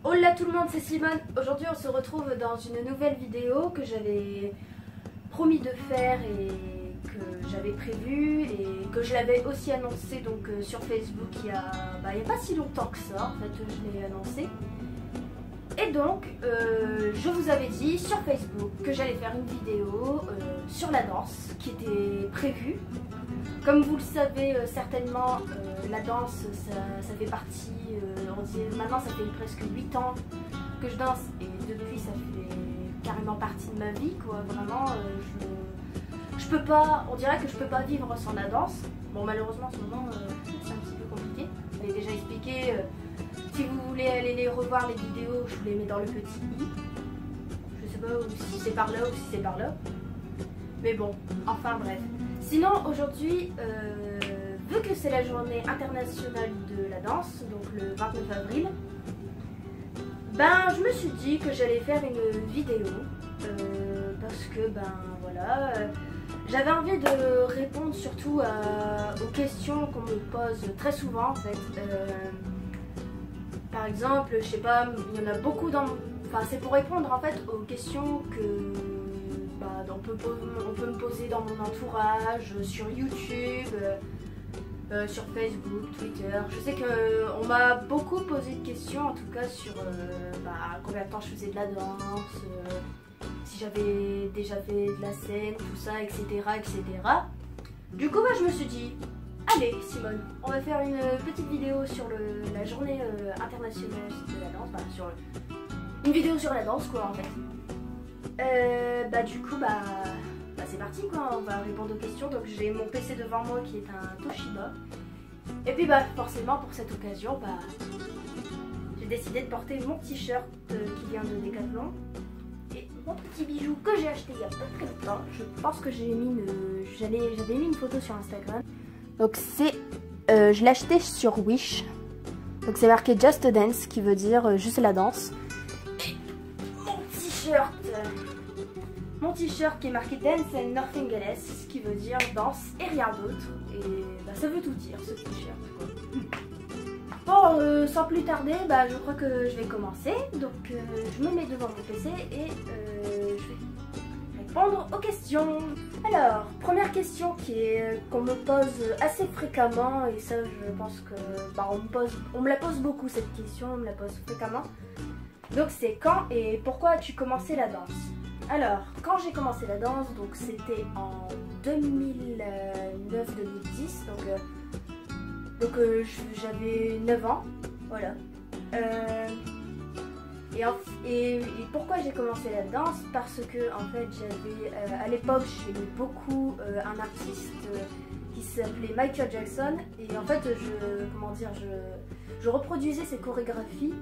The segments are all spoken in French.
Hola tout le monde, c'est Simone. Aujourd'hui on se retrouve dans une nouvelle vidéo que j'avais promis de faire et que j'avais prévu et que je l'avais aussi annoncé donc sur Facebook il y a pas si longtemps que ça, en fait je l'ai annoncé. Et donc je vous avais dit sur Facebook que j'allais faire une vidéo sur la danse qui était prévue. Comme vous le savez certainement, la danse ça fait partie, on dit maintenant ça fait presque 8 ans que je danse et depuis ça fait carrément partie de ma vie quoi, vraiment je peux pas, on dirait que je peux pas vivre sans la danse. Bon malheureusement en ce moment c'est un petit peu compliqué, je l'ai déjà expliqué, si vous voulez aller les revoir les vidéos je vous les mets dans le petit i, je sais pas si c'est par là ou si c'est par là, mais bon, enfin bref. Sinon aujourd'hui, vu que c'est la journée internationale de la danse, donc le 29 avril, ben je me suis dit que j'allais faire une vidéo parce que ben voilà, j'avais envie de répondre surtout aux questions qu'on me pose très souvent en fait. Par exemple, je sais pas, il y en a beaucoup dans, enfin c'est pour répondre en fait aux questions que on peut me poser dans mon entourage, sur YouTube, sur Facebook, Twitter. Je sais qu'on m'a beaucoup posé de questions, en tout cas sur combien de temps je faisais de la danse, si j'avais déjà fait de la scène, tout ça, etc. etc. Du coup, je me suis dit, allez Simone, on va faire une petite vidéo sur la journée internationale de la danse, une vidéo sur la danse quoi en fait. Du coup c'est parti quoi, on va répondre aux questions. Donc j'ai mon PC devant moi qui est un Toshiba. Et puis forcément pour cette occasion j'ai décidé de porter mon t-shirt qui vient de Decathlon. Et mon petit bijou que j'ai acheté il y a pas très longtemps. Je pense que j'avais mis une photo sur Instagram. Donc c'est je l'ai acheté sur Wish. Donc c'est marqué Just Dance qui veut dire juste la danse. Et mon t-shirt qui est marqué Dance and Nothing Else, qui veut dire danse et rien d'autre. Et ça veut tout dire ce t-shirt. Bon, sans plus tarder, je crois que je vais commencer. Donc je me mets devant mon PC et je vais répondre aux questions. Alors, première question qu'on me pose assez fréquemment, et ça je pense que on me la pose beaucoup cette question, on me la pose fréquemment. Donc c'est quand et pourquoi as-tu commencé la danse? Alors, quand j'ai commencé la danse, donc c'était en 2009-2010, donc j'avais 9 ans, voilà. Et pourquoi j'ai commencé la danse? Parce que en fait j'avais, à l'époque j'aimais beaucoup un artiste qui s'appelait Michael Jackson, et en fait je reproduisais ses chorégraphies.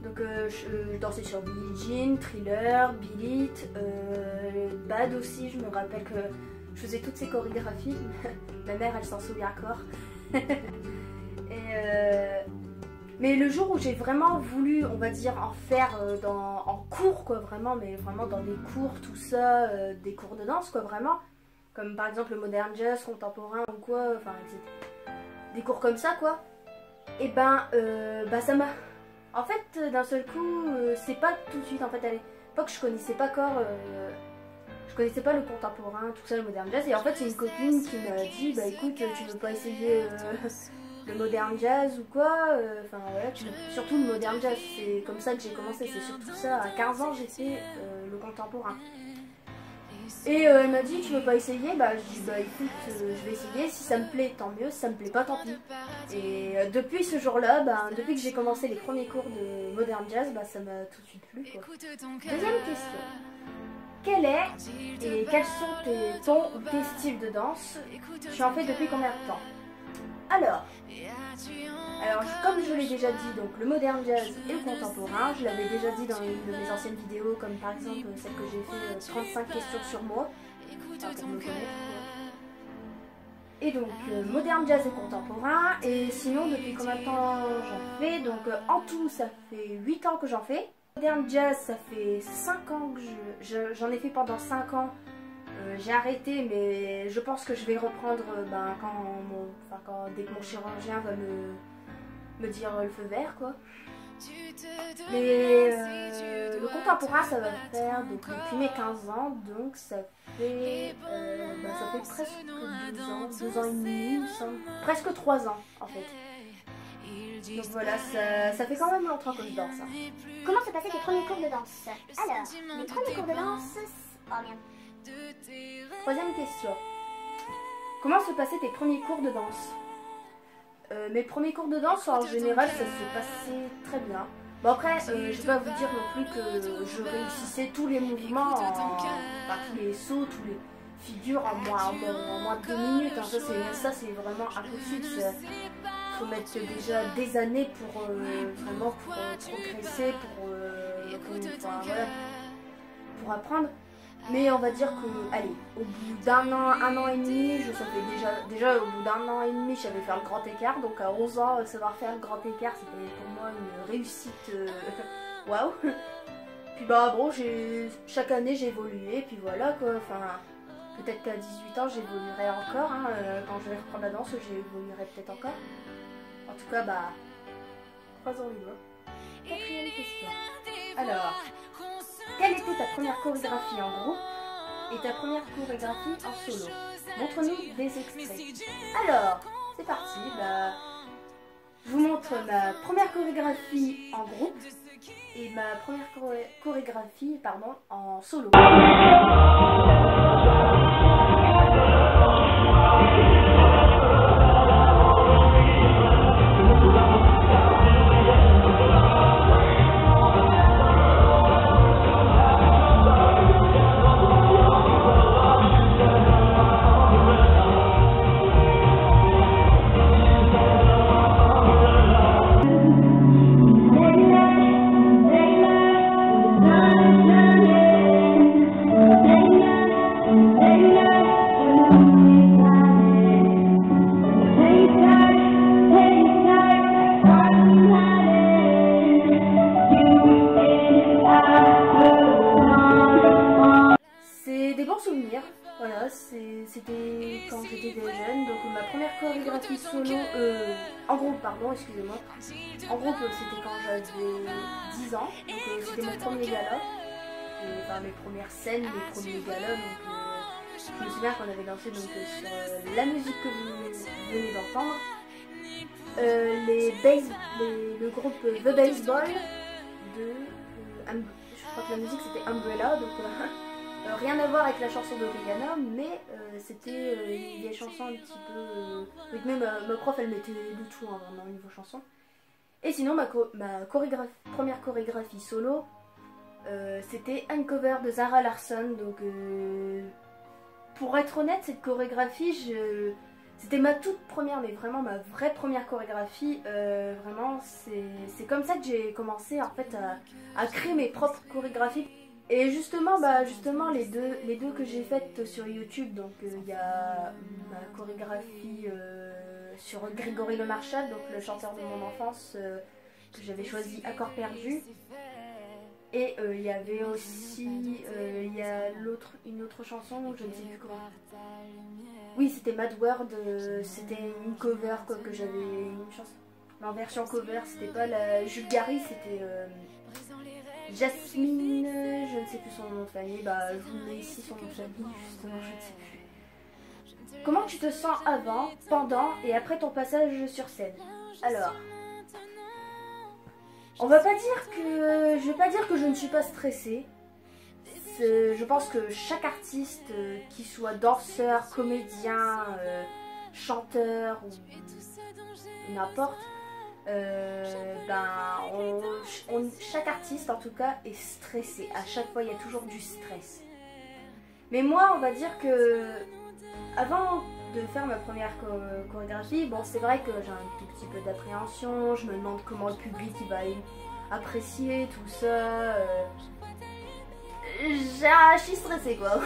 Donc je dansais sur Billie Jean, Thriller, Beat It, Bad aussi, je me rappelle que je faisais toutes ces chorégraphies. Ma mère elle s'en souvient encore. Mais le jour où j'ai vraiment voulu, on va dire, en faire en cours quoi, vraiment, mais vraiment dans des cours, tout ça, des cours de danse quoi, vraiment. Comme par exemple le modern jazz, contemporain ou quoi, enfin des cours comme ça quoi. Et ça m'a... En fait, d'un seul coup, c'est pas tout de suite. En fait, à l'époque, je connaissais pas encore, je connaissais pas le contemporain, tout ça, le modern jazz. Et en fait, c'est une copine qui m'a dit, écoute, tu veux pas essayer le modern jazz ou quoi? Enfin voilà, surtout le modern jazz. C'est comme ça que j'ai commencé. C'est surtout ça. À 15 ans, j'ai fait le contemporain. Et elle m'a dit, tu veux pas essayer? Je dis, écoute, je vais essayer, si ça me plaît tant mieux, si ça me plaît pas tant pis. Et depuis ce jour-là, depuis que j'ai commencé les premiers cours de modern jazz, ça m'a tout de suite plu quoi. Deuxième question, quel est et quels sont tes styles de danse? Tu en fais depuis combien de temps? Alors comme je l'ai déjà dit, donc le modern jazz et le contemporain, je l'avais déjà dit dans une de mes anciennes vidéos, comme par exemple celle que j'ai fait 35 questions sur moi, pour me connaître. Et donc modern jazz et contemporain. Et sinon depuis combien de temps j'en fais? Donc en tout ça fait 8 ans que j'en fais. Modern jazz ça fait 5 ans que j'en ai fait pendant 5 ans. J'ai arrêté, mais je pense que je vais reprendre dès que mon chirurgien va me dire le feu vert quoi. Mais le contemporain, ça va faire donc, depuis mes 15 ans, donc ça fait presque 2 ans et demi, il me semble. Presque 3 ans en fait. Donc voilà, ça fait quand même longtemps que je danse. Hein. Comment se passaient tes premiers cours de danse? Alors, mes premiers cours de danse... Oh merde. Troisième question. Comment se passaient tes premiers cours de danse? Mes premiers cours de danse, en général, ça se passait très bien. Bon après, je vais pas vous dire non plus que je réussissais tous les mouvements, tous les sauts, tous les figures en moins de 2 minutes. Hein. Ça c'est vraiment impossible. Il faut mettre déjà des années pour vraiment progresser, pour apprendre. Mais on va dire que, allez, au bout d'un an, 1 an et demi, je savais déjà au bout d'1 an et demi, je savais faire le grand écart. Donc à 11 ans, savoir faire le grand écart, c'était pour moi une réussite. Waouh. Puis bah bon, chaque année j'ai évolué, puis voilà quoi. Enfin, peut-être qu'à 18 ans j'évoluerai encore. Hein, quand je vais reprendre la danse, j'évoluerai peut-être encore. En tout cas, bah, croisons les doigts. Quatrième question. Alors, quelle était ta première chorégraphie en groupe et ta première chorégraphie en solo? Montre-nous des extraits. Alors, c'est parti. Bah, je vous montre ma première chorégraphie en groupe et ma première chorégraphie en solo. Voilà, c'était quand j'étais jeune, donc ma première chorégraphie solo, en groupe, pardon, excusez-moi. En groupe, c'était quand j'avais 10 ans, donc c'était mon premier gala. Enfin, mes premières scènes, mes premiers galas, donc je me souviens qu'on avait dansé donc, sur la musique que vous venez d'entendre. Le groupe The Baseball je crois que la musique c'était Umbrella, donc rien à voir avec la chanson de Rihanna, mais c'était des chansons un petit peu... même ma prof elle mettait de tout hein, vraiment au niveau chanson. Et sinon ma première chorégraphie solo, c'était un cover de Zara Larsson, donc pour être honnête cette chorégraphie, c'était ma toute première, mais vraiment ma vraie première chorégraphie. Vraiment, c'est comme ça que j'ai commencé en fait à créer mes propres chorégraphies. Et justement, les deux que j'ai faites sur YouTube, donc il y a ma chorégraphie sur Grégory Le Marchal, donc le chanteur de mon enfance que j'avais choisi Accord perdu. Et il y avait aussi une autre chanson, je ne sais plus comment. Oui, c'était Mad World, c'était une cover quoi, que j'avais une chanson. En version cover, c'était pas la Jules Gary, c'était Jasmine, je ne sais plus son nom de famille. Bah, je vous mets ici son nom de famille, justement, je ne sais plus. Comment tu te sens avant, pendant et après ton passage sur scène? Alors, je vais pas dire que je ne suis pas stressée. Je pense que chaque artiste, qu'il soit danseur, comédien, chanteur ou n'importe, chaque artiste en tout cas est stressé. À chaque fois il y a toujours du stress. Mais moi on va dire que avant de faire ma première chorégraphie, bon c'est vrai que j'ai un tout petit peu d'appréhension, je me demande comment le public il va apprécier tout ça. Je suis stressée quoi.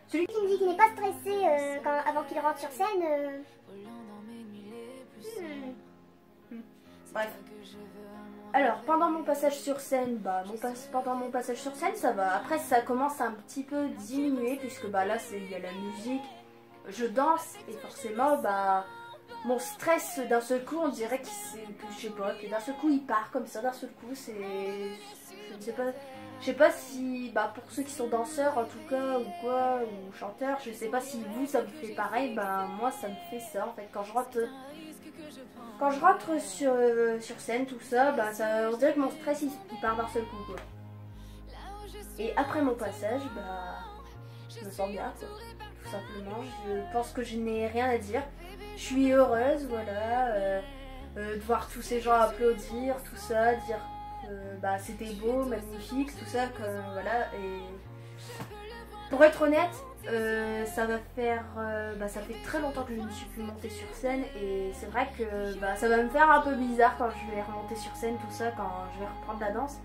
Celui qui me dit qu'il n'est pas stressé avant qu'il rentre sur scène. Bref. Alors pendant mon passage sur scène, ça va. Après ça commence à un petit peu diminuer puisque là il y a la musique, je danse et forcément mon stress d'un seul coup, on dirait que je sais pas, que d'un seul coup il part comme ça, d'un seul coup, c'est, je ne sais pas, je sais pas si, bah pour ceux qui sont danseurs en tout cas ou quoi, ou chanteurs, je sais pas si vous ça vous fait pareil, bah moi ça me fait ça en fait quand je rentre sur scène tout ça, bah ça, on dirait que mon stress il part d'un seul coup quoi. Et après mon passage, bah je me sens bien quoi, tout simplement. Je pense que je n'ai rien à dire. Je suis heureuse, voilà, de voir tous ces gens applaudir, tout ça, dire bah c'était beau, magnifique, tout ça, que, voilà. Et pour être honnête, ça va faire, bah ça fait très longtemps que je ne suis plus montée sur scène et c'est vrai que bah, ça va me faire un peu bizarre quand je vais remonter sur scène, tout ça, quand je vais reprendre la danse.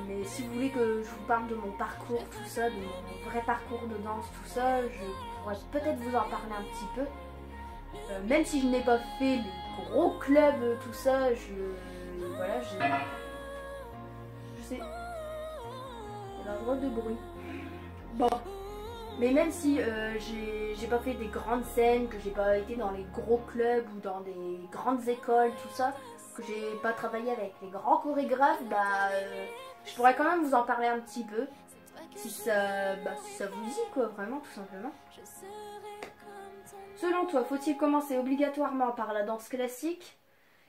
Mais si vous voulez que je vous parle de mon parcours, tout ça, de mon vrai parcours de danse, tout ça, je pourrais peut-être vous en parler un petit peu. Même si je n'ai pas fait les gros clubs, tout ça, voilà, je sais. Il y a un drôle de bruit. Bon. Mais même si j'ai pas fait des grandes scènes, que j'ai pas été dans les gros clubs ou dans des grandes écoles, tout ça, que j'ai pas travaillé avec les grands chorégraphes, bah je pourrais quand même vous en parler un petit peu. Si ça vous dit quoi, vraiment, tout simplement. Selon toi, faut-il commencer obligatoirement par la danse classique?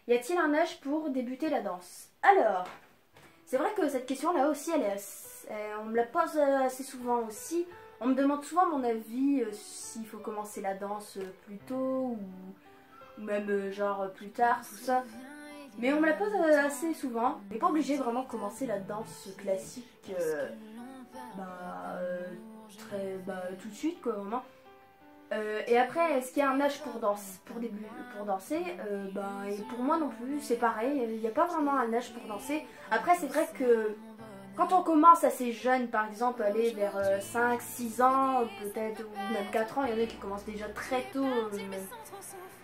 Y a-t-il un âge pour débuter la danse? Alors, c'est vrai que cette question-là aussi, on me la pose assez souvent aussi. On me demande souvent mon avis, s'il faut commencer la danse plus tôt ou même genre plus tard, tout ça. Mais on me la pose assez souvent. On n'est pas obligé vraiment de commencer la danse classique tout de suite, quoi, vraiment. Et après, est-ce qu'il y a un âge pour danser? Et pour moi non plus, c'est pareil, il n'y a pas vraiment un âge pour danser. Après, c'est vrai que quand on commence assez jeune, par exemple, aller vers 5, 6 ans, peut-être, ou même 4 ans, il y en a qui commencent déjà très tôt.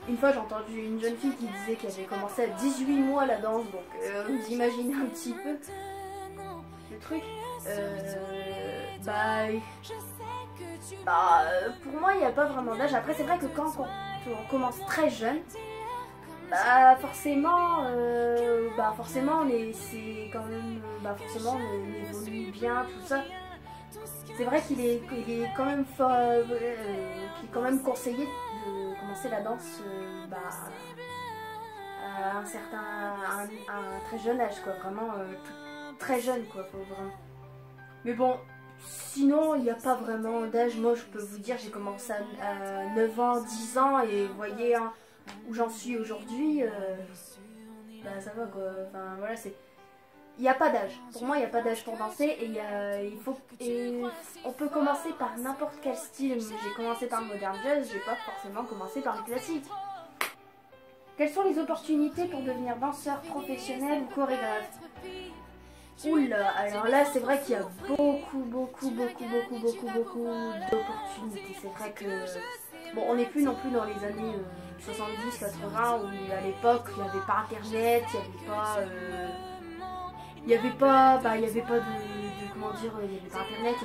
Une fois, j'ai entendu une jeune fille qui disait qu'elle avait commencé à 18 mois la danse, donc vous imaginez un petit peu le truc. Pour moi, il n'y a pas vraiment d'âge. Après, c'est vrai que quand on commence très jeune, forcément, c'est quand même, forcément, on évolue bien, tout ça. C'est vrai qu'il est quand même conseillé de commencer la danse, à un très jeune âge, quoi. Vraiment, très jeune, quoi. Faut vraiment. Mais bon. Sinon, il n'y a pas vraiment d'âge. Moi, je peux vous dire, j'ai commencé à 9 ans, 10 ans et vous voyez hein, où j'en suis aujourd'hui. Ça va quoi. Enfin, voilà, c'est. Il n'y a pas d'âge. Pour moi, il n'y a pas d'âge pour danser et on peut commencer par n'importe quel style. J'ai commencé par le modern jazz, j'ai pas forcément commencé par le classique. Quelles sont les opportunités pour devenir danseur professionnel ou chorégraphe? Oula, alors là c'est vrai qu'il y a beaucoup d'opportunités. C'est vrai que bon, on n'est plus non plus dans les années 70-80 où à l'époque il n'y avait pas internet, il n'y avait pas de comment dire, il n'y avait pas internet,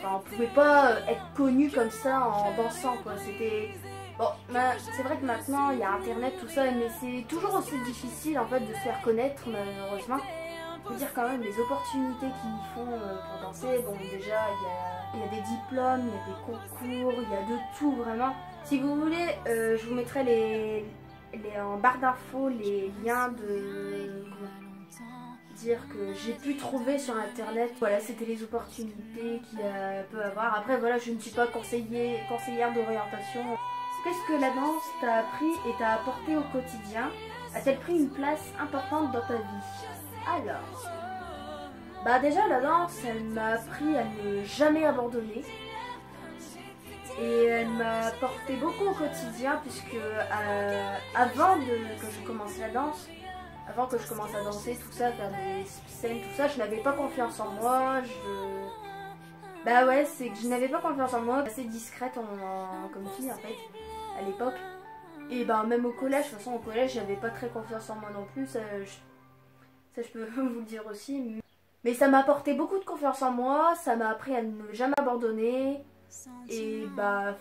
on pouvait pas être connu comme ça en dansant quoi. C'était bon, c'est vrai que maintenant il y a internet tout ça, mais c'est toujours aussi difficile en fait de se faire connaître malheureusement. Faut dire quand même les opportunités qu'ils font pour danser. Bon, déjà il y a des diplômes, il y a des concours, il y a de tout vraiment. Si vous voulez, je vous mettrai en barre d'infos les liens de dire que j'ai pu trouver sur internet. Voilà, c'était les opportunités qu'il peut avoir. Après voilà, je ne suis pas conseillère d'orientation. Qu'est-ce que la danse t'a appris et t'a apporté au quotidien? A-t-elle pris une place importante dans ta vie? Alors, déjà la danse, elle m'a appris à ne jamais abandonner. Et elle m'a apporté beaucoup au quotidien puisque avant que je commence la danse, avant que je commence à danser, tout ça, faire des scènes, tout ça, je n'avais pas confiance en moi. C'est que je n'avais pas confiance en moi, assez discrète comme fille en fait, à l'époque. Et même au collège, de toute façon au collège, j'avais pas très confiance en moi non plus, ça je peux vous le dire aussi. Mais ça m'a apporté beaucoup de confiance en moi, ça m'a appris à ne jamais abandonner. Et bah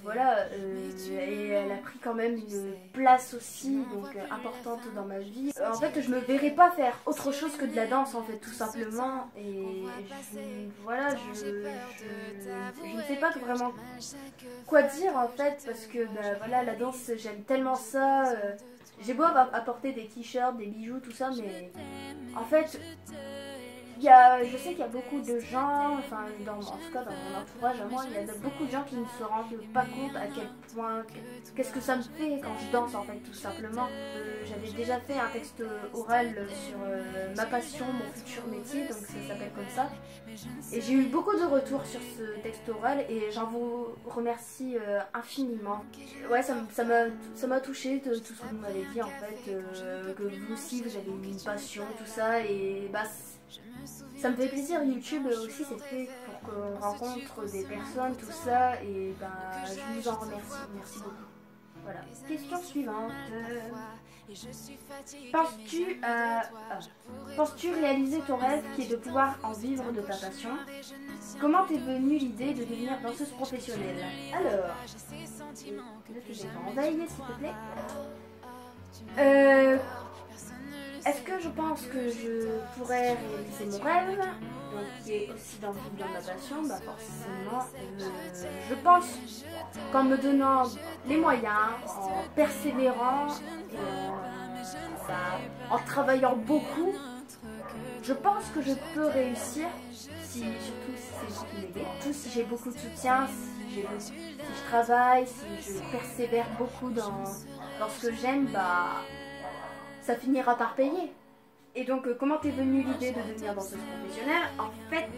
voilà, et elle a pris quand même une place aussi donc importante dans ma vie. En fait je me verrais pas faire autre chose que de la danse en fait tout simplement. Et voilà, je ne sais pas vraiment quoi dire en fait parce que bah, voilà, la danse j'aime tellement ça. J'ai beau apporter des t-shirts, des bijoux, tout ça, mais en fait je sais qu'il y a beaucoup de gens, enfin en tout cas dans mon entourage à moi, il y a beaucoup de gens qui ne se rendent pas compte à quel point, qu'est-ce que ça me fait quand je danse en fait tout simplement. J'avais déjà fait un texte oral sur ma passion, mon futur métier, donc ça s'appelle comme ça. Et j'ai eu beaucoup de retours sur ce texte oral et j'en vous remercie infiniment. Ouais, ça m'a touché tout ce que vous m'avez dit en fait, que vous aussi vous avez une passion, tout ça, et bah ça me fait plaisir. YouTube aussi c'est fait pour qu'on rencontre des personnes, tout ça, et bah je vous en remercie, merci beaucoup. Voilà. Question suivante. Penses-tu réaliser ton rêve qui est de pouvoir en vivre de ta passion? Comment t'es venue l'idée de devenir danseuse professionnelle? Alors, on va y aller s'il te plaît. Est-ce que je pense que je pourrais réaliser mon rêve, donc qui est aussi dans ma passion? Bah forcément, je pense qu'en me donnant les moyens, en persévérant et en travaillant beaucoup, je pense que je peux réussir, surtout si c'est moi qui m'aide, si j'ai beaucoup de soutien, si je travaille, si je persévère beaucoup dans ce que j'aime, bah ça finira par payer. Et donc comment t'es venue l'idée de devenir danseuse professionnelle? En fait,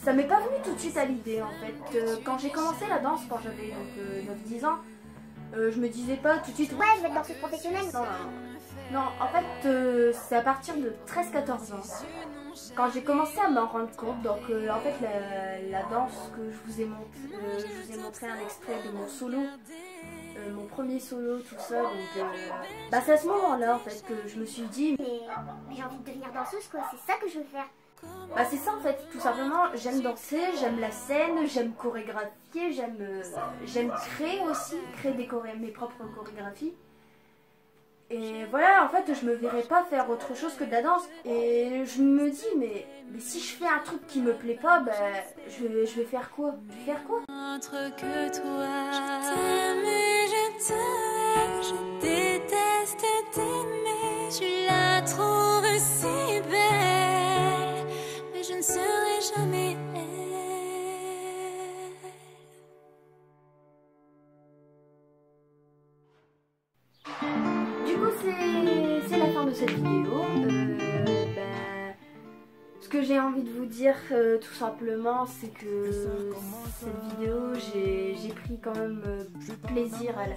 ça m'est pas venu tout de suite à l'idée en fait. Quand j'ai commencé la danse, quand j'avais 9-10 ans, je me disais pas tout de suite ouais je vais être danseuse professionnelle. Non, en fait c'est à partir de 13-14 ans. Quand j'ai commencé à m'en rendre compte, donc en fait la danse que je vous ai montré un extrait de mon solo, mon premier solo, tout ça, donc bah c'est à ce moment-là en fait que je me suis dit mais j'ai envie de devenir danseuse quoi, c'est ça que je veux faire. Bah c'est ça en fait, tout simplement, j'aime danser, j'aime la scène, j'aime chorégraphier, j'aime créer aussi, créer mes propres chorégraphies. Et voilà, en fait, je me verrais pas faire autre chose que de la danse. Et je me dis, mais si je fais un truc qui me plaît pas, bah, je vais faire quoi? Que toi, je t'aime et je te hais, je déteste t'aimer. Tu la trouves si belle, mais je ne serai jamais Du coup, c'est la fin de cette vidéo. Ce que j'ai envie de vous dire tout simplement, c'est que cette vidéo, j'ai pris quand même plaisir à la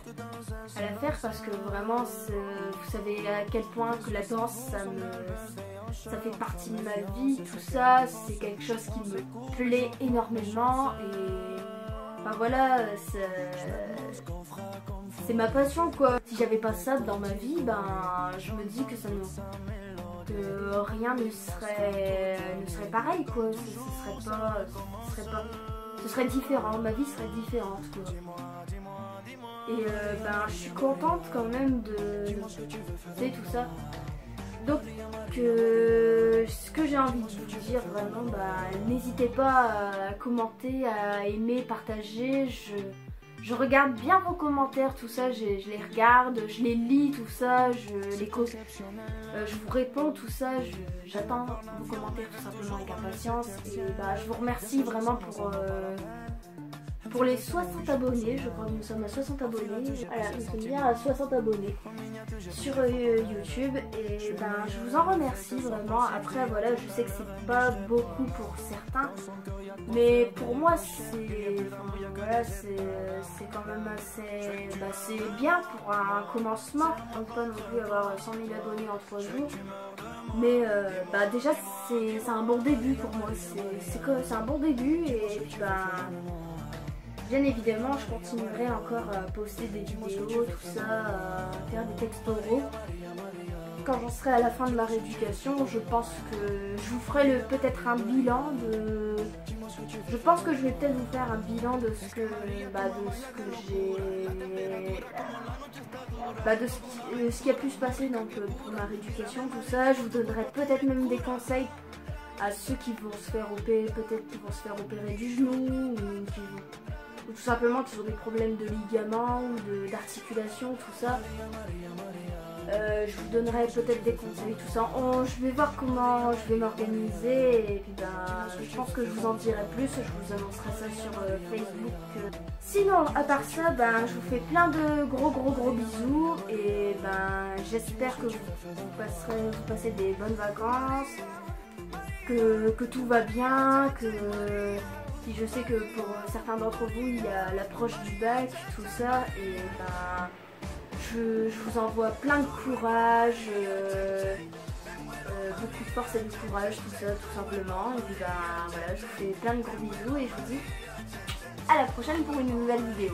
faire parce que vraiment, vous savez à quel point que la danse, ça fait partie de ma vie, tout ça, c'est quelque chose qui me plaît énormément et enfin voilà, c'est ma passion quoi. Si j'avais pas ça dans ma vie, ben je me dis que rien ne serait pareil quoi. Ce serait différent, ma vie serait différente quoi. Et ben je suis contente quand même de tout ça. Donc ce que j'ai envie de vous dire vraiment, bah n'hésitez pas à commenter, à aimer, partager. Je regarde bien vos commentaires, tout ça, je les regarde, je les lis, tout ça, je vous réponds, tout ça, j'attends vos commentaires tout simplement avec impatience. Et bah, je vous remercie vraiment pour les 60 abonnés, je crois que nous sommes à 60 abonnés. Voilà, nous sommes bien à 60 abonnés sur YouTube et ben je vous en remercie vraiment. Après voilà, je sais que c'est pas beaucoup pour certains, mais pour moi c'est quand même assez c'est bien pour un commencement. On ne peut pas non plus avoir 100 000 abonnés en 3 jours, mais bah déjà c'est un bon début pour moi, c'est un bon début. Et puis bah bien évidemment, je continuerai encore à poster des vidéos, tout ça, à faire des textes oraux. quand j'en serai à la fin de ma rééducation, je pense que je vous ferai peut-être un bilan de... Je pense que je vais peut-être vous faire un bilan de ce que j'ai... de ce qui a pu se passer donc, pour ma rééducation, tout ça. Je vous donnerai peut-être même des conseils à ceux qui vont se faire opérer, peut-être qui vont se faire opérer du genou, ou tout simplement qui ont des problèmes de ligaments ou d'articulation, tout ça. Je vous donnerai peut-être des conseils, tout ça. Je vais voir comment je vais m'organiser et puis je pense que je vous en dirai plus. Je vous annoncerai ça sur Facebook. Sinon, à part ça, je vous fais plein de gros bisous et j'espère que vous passez des bonnes vacances, que tout va bien, puis je sais que pour certains d'entre vous, il y a l'approche du bac, tout ça, et je vous envoie plein de courage, beaucoup de force et de courage, tout ça, tout simplement. Et puis voilà, je vous fais plein de gros bisous et je vous dis à la prochaine pour une nouvelle vidéo.